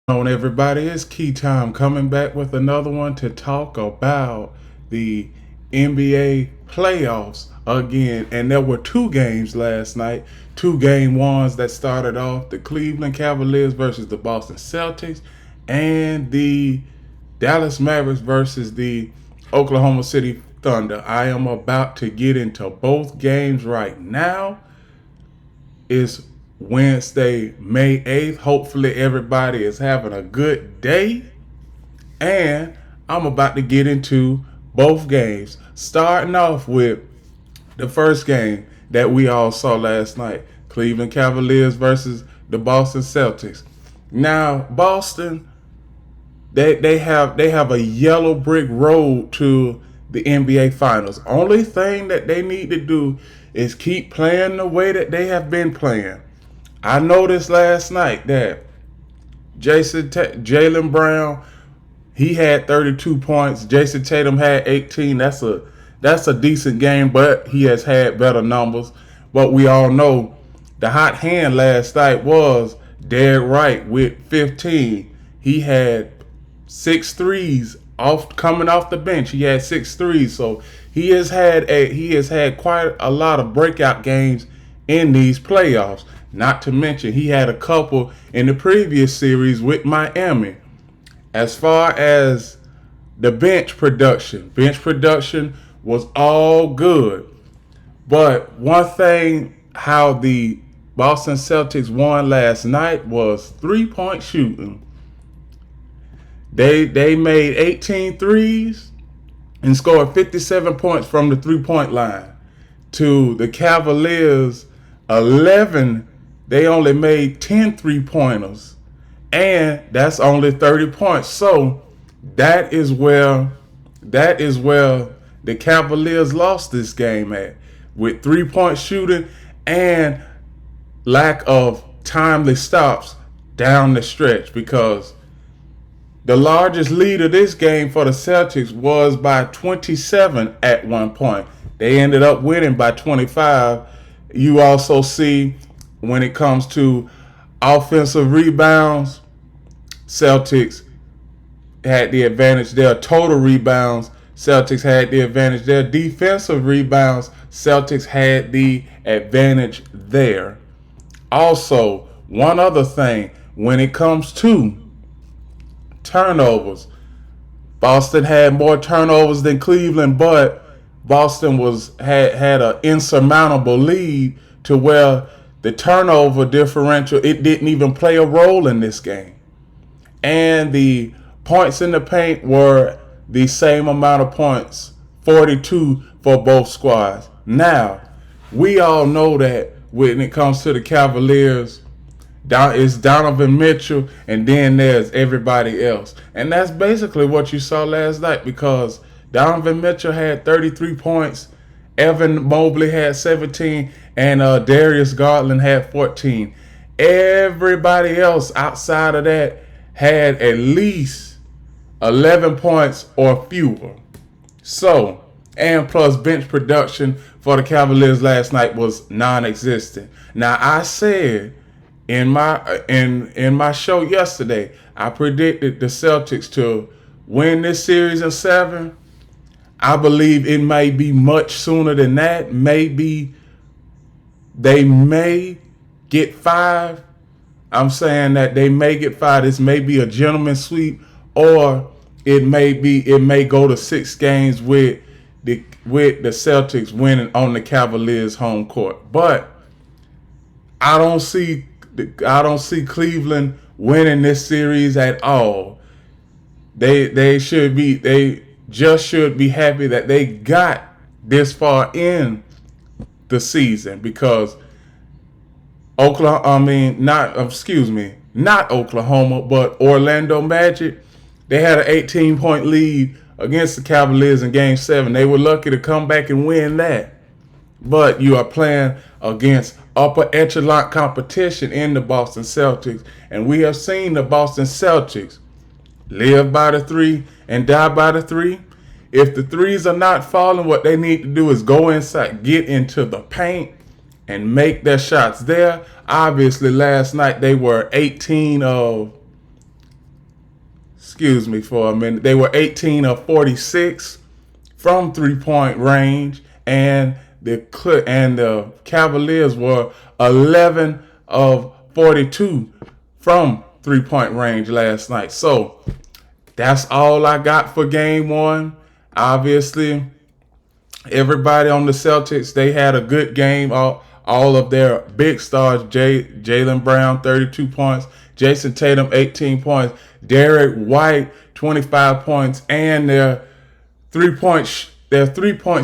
On everybody, it's Key Time coming back with another one to talk about the NBA playoffs again. And there were two games last night, two game ones that started off the Cleveland Cavaliers versus the Boston Celtics, and the Dallas Mavericks versus the Oklahoma City Thunder. I am about to get into both games right now. It's Wednesday, May 8th. Hopefully, everybody is having a good day. And I'm about to get into both games. Starting off with the first game that we all saw last night, Cleveland Cavaliers versus the Boston Celtics. Now, Boston, they have a yellow brick road to the NBA Finals. Only thing that they need to do is keep playing the way that they have been playing. I noticed last night that Jaylen Brown, he had 32 points. Jason Tatum had 18. That's a decent game, but he has had better numbers. But we all know the hot hand last night was Derek Wright with 15. He had six threes coming off the bench. He had six threes, so he has had quite a lot of breakout games in these playoffs. Not to mention he had a couple in the previous series with Miami. As far as the bench production was all good. But one thing how the Boston Celtics won last night was 3-point shooting. They made 18 threes and scored 57 points from the 3-point line. To the Cavaliers, 11, they only made 10 3-pointers. And that's only 30 points. So that is where the Cavaliers lost this game at, with 3-point shooting and lack of timely stops down the stretch, because the largest lead of this game for the Celtics was by 27 at one point. They ended up winning by 25. You also see when it comes to offensive rebounds, Celtics had the advantage there. Total rebounds, Celtics had the advantage there. Defensive rebounds, Celtics had the advantage there. Also, one other thing, when it comes to turnovers, Boston had more turnovers than Cleveland, but Boston had an insurmountable lead to where the turnover differential, it didn't even play a role in this game. And the points in the paint were the same amount of points, 42 for both squads. Now, we all know that when it comes to the Cavaliers, it's Donovan Mitchell, and then there's everybody else. And that's basically what you saw last night, because Donovan Mitchell had 33 points, Evan Mobley had 17, and Darius Garland had 14. Everybody else outside of that had at least 11 points or fewer. So, and plus bench production for the Cavaliers last night was non-existent. Now, I said in my show yesterday, I predicted the Celtics to win this series in 7. I believe it may be much sooner than that. Maybe they may get 5. I'm saying that they may get 5. This may be a gentleman's sweep, or it may go to 6 games with the Celtics winning on the Cavaliers' home court. But I don't see Cleveland winning this series at all. They just should be happy that they got this far in the season, because not Oklahoma, but Orlando Magic, they had an 18-point lead against the Cavaliers in Game 7. They were lucky to come back and win that. But you are playing against upper echelon competition in the Boston Celtics, and we have seen the Boston Celtics live by the 3 and die by the 3. If the threes are not falling, what they need to do is go inside, get into the paint, and make their shots there. Obviously, last night they were 18 of excuse me for a minute. They were 18 of 46 from 3-point range, and the Cavaliers were 11 of 42 from 3-point range last night. So that's all I got for game one. Obviously, everybody on the Celtics, they had a good game. All of their big stars, Jaylen Brown, 32 points. Jason Tatum, 18 points. Derek White, 25 points. And their three-point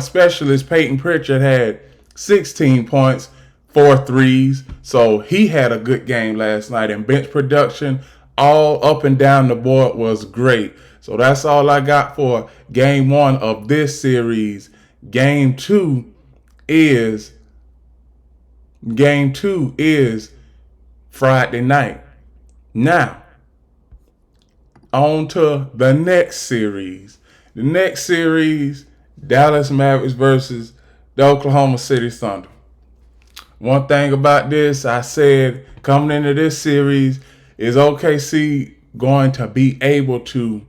specialist, Peyton Pritchard, had 16 points, 4 threes. So he had a good game last night. And bench production all up and down the board was great. So that's all I got for game one of this series. Game two is Friday night. Now, on to the next series. The next series, Dallas Mavericks versus the Oklahoma City Thunder. One thing about this, I said coming into this series, is OKC going to be able to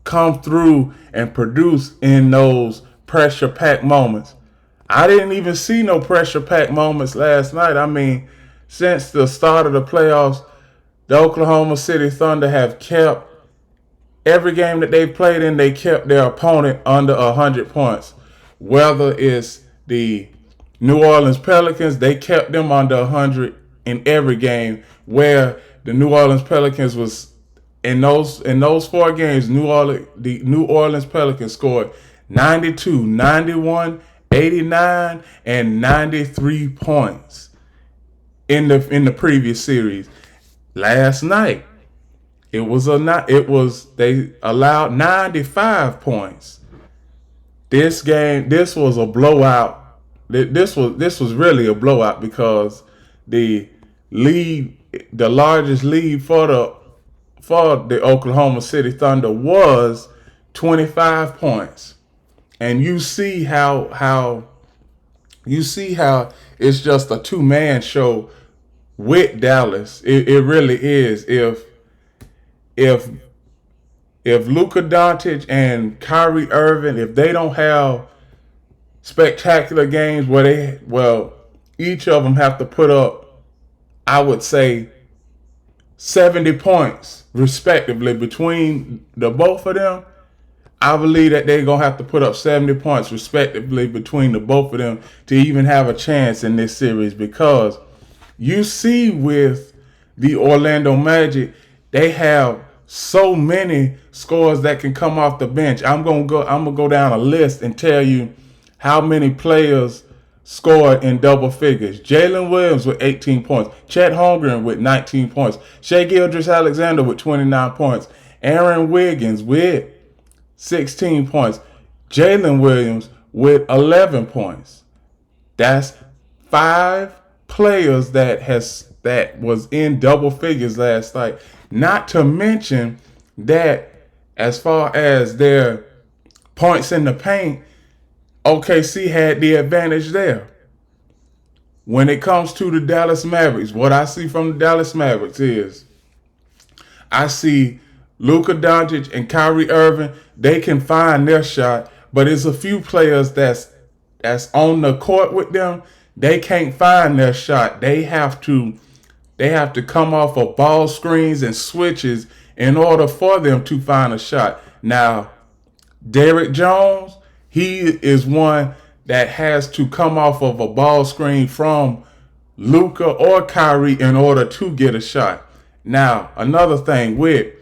come through and produce in those pressure-packed moments. I didn't even see no pressure-packed moments last night. I mean, since the start of the playoffs, the Oklahoma City Thunder have kept every game that they've played in, they kept their opponent under 100 points. Whether it's the New Orleans Pelicans, they kept them under 100 in every game, where the New Orleans Pelicans was in those 4 games, the New Orleans Pelicans scored 92, 91, 89, and 93 points in the previous series. Last night, they allowed 95 points. This was a blowout. This was really a blowout because the largest lead for the Oklahoma City Thunder was 25 points. And you see how it's just a 2-man show with Dallas. It really is. If Luka Doncic and Kyrie Irving, if they don't have spectacular games where each of them have to put up, I would say, 70 points respectively between the both of them, I believe that they're going to have to put up 70 points respectively between the both of them to even have a chance in this series, because you see with the Orlando Magic, they have so many scores that can come off the bench. I'm gonna go down a list and tell you how many players scored in double figures. Jalen Williams with 18 points. Chet Holmgren with 19 points. Shai Gilgeous-Alexander with 29 points. Aaron Wiggins with 16 points. Jalen Williams with 11 points. That's 5 players that was in double figures last night. Not to mention that as far as their points in the paint, OKC had the advantage there. When it comes to the Dallas Mavericks, what I see from the Dallas Mavericks is I see Luka Doncic and Kyrie Irving, they can find their shot, but it's a few players that's on the court with them, they can't find their shot. They have to come off of ball screens and switches in order for them to find a shot. Now, Derrick Jones, he is one that has to come off of a ball screen from Luka or Kyrie in order to get a shot. Now, another thing with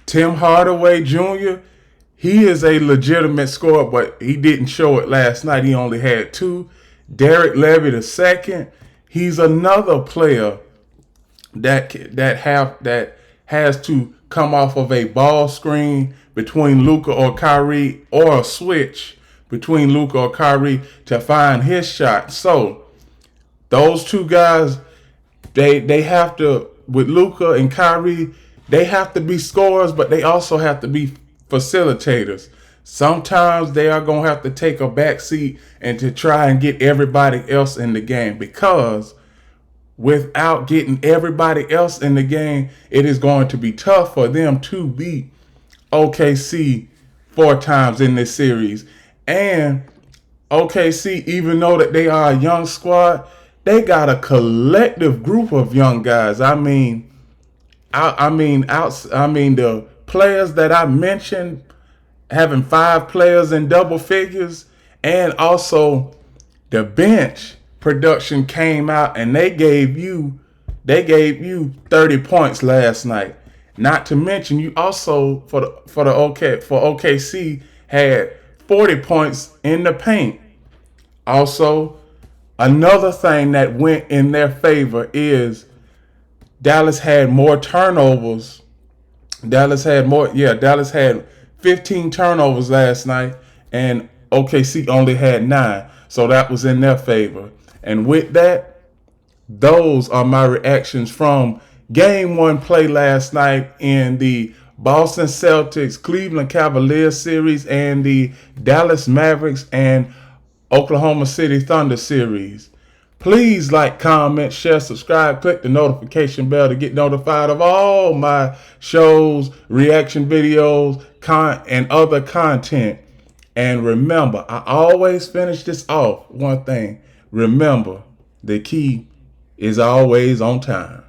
Tim Hardaway Jr., he is a legitimate scorer, but he didn't show it last night. He only had 2. Derek Levy II, he's another player that has to come off of a ball screen between Luka or Kyrie, or a switch between Luka or Kyrie to find his shot. So those 2 guys, they have to, with Luka and Kyrie, they have to be scorers, but they also have to be facilitators. Sometimes they are going to have to take a back seat and to try and get everybody else in the game, because without getting everybody else in the game, it is going to be tough for them to beat OKC 4 times in this series. And OKC, even though that they are a young squad, they got a collective group of young guys. I mean, the players that I mentioned, having 5 players in double figures, and also the bench production came out and they gave you 30 points last night. Not to mention, you also for OKC had 40 points in the paint. Also, another thing that went in their favor is Dallas had more turnovers. Dallas had 15 turnovers last night, and OKC only had 9. So that was in their favor. And with that, those are my reactions from Game 1 play last night in the Boston Celtics Cleveland Cavaliers series and the Dallas Mavericks and Oklahoma City Thunder series. Please like, comment, share, subscribe, click the notification bell to get notified of all my shows, reaction videos, and other content. And remember, I always finish this off one thing. Remember, the key is always on time.